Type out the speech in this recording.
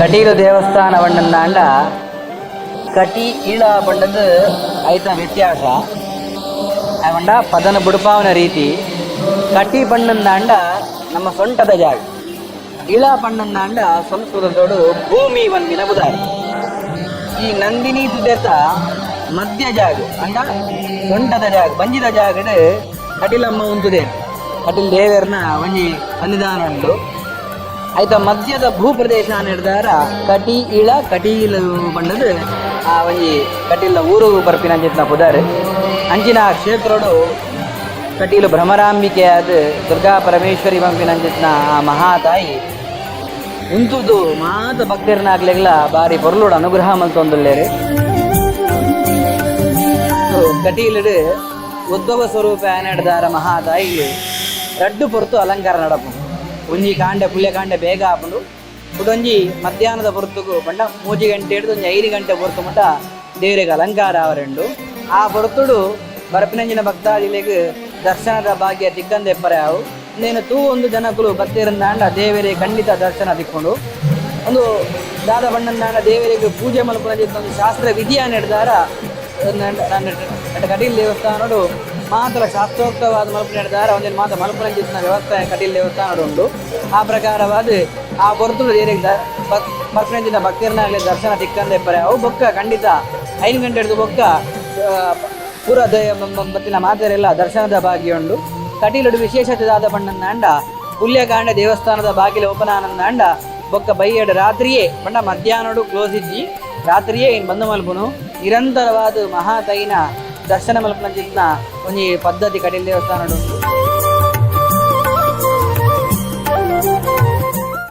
ಕಟೀಲು ದೇವಸ್ಥಾನ ಬಣ್ಣಂದಾಂಡ ಕಟಿ ಈಳ ಪಂಡದು ಐತ ವ್ಯತ್ಯಾಸ ಅವಂಡ ಪದನ ಬುಡುಪಾವನ ರೀತಿ. ಕಟಿ ಬಣ್ಣಂದಾಂಡ ನಮ್ಮ ಸೊಂಟದ ಜಾಗ, ಇಳ ಪಣ್ಣಂದಾಂಡ ಸಂಸ್ಕೃತದೋಡು ಭೂಮಿ ಒಂದಿನ ಬುಧಾರ. ಈ ನಂದಿನಿ ತುದೇತ ಮಧ್ಯ ಜಾಗ ಅಂಡ ಸೊಂಟದ ಜಾಗ ಬಂಜಿದ ಜಾಗಡ್ ಕಟಿಲಮ್ಮ ಉಂತುದೇ. ಕಟಿಲ್ ದೇವರನ ಒಂಜಿ ಸನ್ನಿಧಾನ ಉಂಟು. ಐತ ಮಧ್ಯದ ಭೂಪ್ರದೇಶ ಹಿಡ್ದಾರ ಕಟಿ ಇಳ ಕಟೀಲ ಬಣ್ಣದ ಆ ಒಂಜಿ ಕಟೀಲ ಊರು ಬರ್ಪಿನ ಅಂಚಿನ ಪುದಾರ್. ಅಂಚಿನ ಕ್ಷೇತ್ರೋಡು ಕಟೀಲು ಭ್ರಮರಾಂಬಿಕೆ ಆದ ದುರ್ಗಾ ಪರಮೇಶ್ವರಿ ಬಂಪಿನ ಅಂಚಿನ ಆ ಮಹಾತಾಯಿ ಉಂತುದು ಮಾತ ಭಕ್ತರನ್ನಾಗ್ಲೆಗ್ಲ ಬಾರಿ ಪೊರ್ಲುಡು ಅನುಗ್ರಹ ಮಲ್ತೊಂದುಲ್ಲೇರು. ಕಟೀಲಡು ಉದ್ಭವ ಸ್ವರೂಪ ನಡೆದಾರ ಮಹಾತಾಯಿಗೆ ರಡ್ಡು ಪೊರ್ತು ಅಲಂಕಾರ ನಡಪು. ಒಂಜಿ ಕಾಂಡೆ ಪುಲ್ಯ ಕಾಂಡೆ ಬೇಗ ಹಾಕೊಂಡು ಉಡೊಂಜಿ ಮಧ್ಯಾಹ್ನದ ಪೊರ್ತುಗು ಪಂಡ 3 ಗಂಟೆ ಹಿಡಿದು 5 ಗಂಟೆ ಪೊರ್ತು ಮಟ್ಟ ದೇವರಿಗೆ ಅಲಂಕಾರ ಅವರೆಂಡು. ಆ ಪೊರ್ತುಡು ಬರಪಿನಂಜಿನ ಭಕ್ತಾದಿಲೆಗ್ ದರ್ಶನದ ಭಾಗ್ಯ ತಿಕ್ಕಂದೆಪ್ಪರೆ ಅವು ನೇನು ತೂ ಒಂದು ಜನಕ್ಕಳು ಬತ್ತೇರಂದಾಂಡ ದೇವರೇ ಖಂಡಿತ ದರ್ಶನ ತಿಕ್ಕೊಂಡು ಒಂದು ದಾದ ಬಣ್ಣಂದಾಂಡ ದೇವರಿಗೆ ಪೂಜೆ ಮಲ್ಪನ ಒಂದು ಶಾಸ್ತ್ರ ವಿಧಿಯ ನಡೆದಾರ ಕಟೀಲ್ ದೇವಸ್ಥಾನಡು ಮಾತ್ರ ಶಾಸ್ತ್ರೋಕ್ತವಾದ ಮಲ್ಪನೆ ನಡೆದಾರ ಒಂದೇನು ಮಾತ್ರ ಮಲ್ಪನ ಜಿತ್ತಿನ ವ್ಯವಸ್ಥೆ ಕಟೀಲ್ ದೇವಸ್ಥಾನಡು ಉಂಟು. ಆ ಪ್ರಕಾರವಾದ ಆ ಹೊರತು ದೇವರಿಗೆ ಮಲ್ಪನ ಭಕ್ತರನ್ನಾಗಲಿ ದರ್ಶನ ತಿಕ್ಕಂದೆಪ್ಪರೆ ಅವು ಬೊಕ್ಕ ಖಂಡಿತ 5 ಗಂಟೆ ಹಿಡಿದು ಬೊಕ್ಕ ಪೂರ ಬತ್ತಿನ ಮಾತೆರೆಲ್ಲ ದರ್ಶನದ ಭಾಗ್ಯ ಉಂಡು. ಕಟೀಲಡು ವಿಶೇಷತೆದಾದ ಬಣ್ಣಂದಾಂಡ ಪುಲ್ಯಕಾಂಡ ದೇವಸ್ಥಾನದ ಬಾಗಿಲು ಓಪನ್ ಆನಂದಾಂಡ ಬೊಕ್ಕ ಬೈಯಡು ರಾತ್ರಿಯೇ ಪಂಡ ಮಧ್ಯಾಹ್ನಡು ಕ್ಲೋಸ್ ಇಜ್ಜಿ ರಾತ್ರಿಯೇ ಇನ್ನು ಬಂದು ಮಲ್ಪುನು ನಿರಂತರವಾದ ಮಹಾತೈನ ದರ್ಶನ ಮಲ್ಪನ ಜಿತ್ನ ಒಂಜಿ ಪದ್ಧತಿ ಕಟೀಲ್ ದೇವಸ್ಥಾನಡು ಉಂಟು.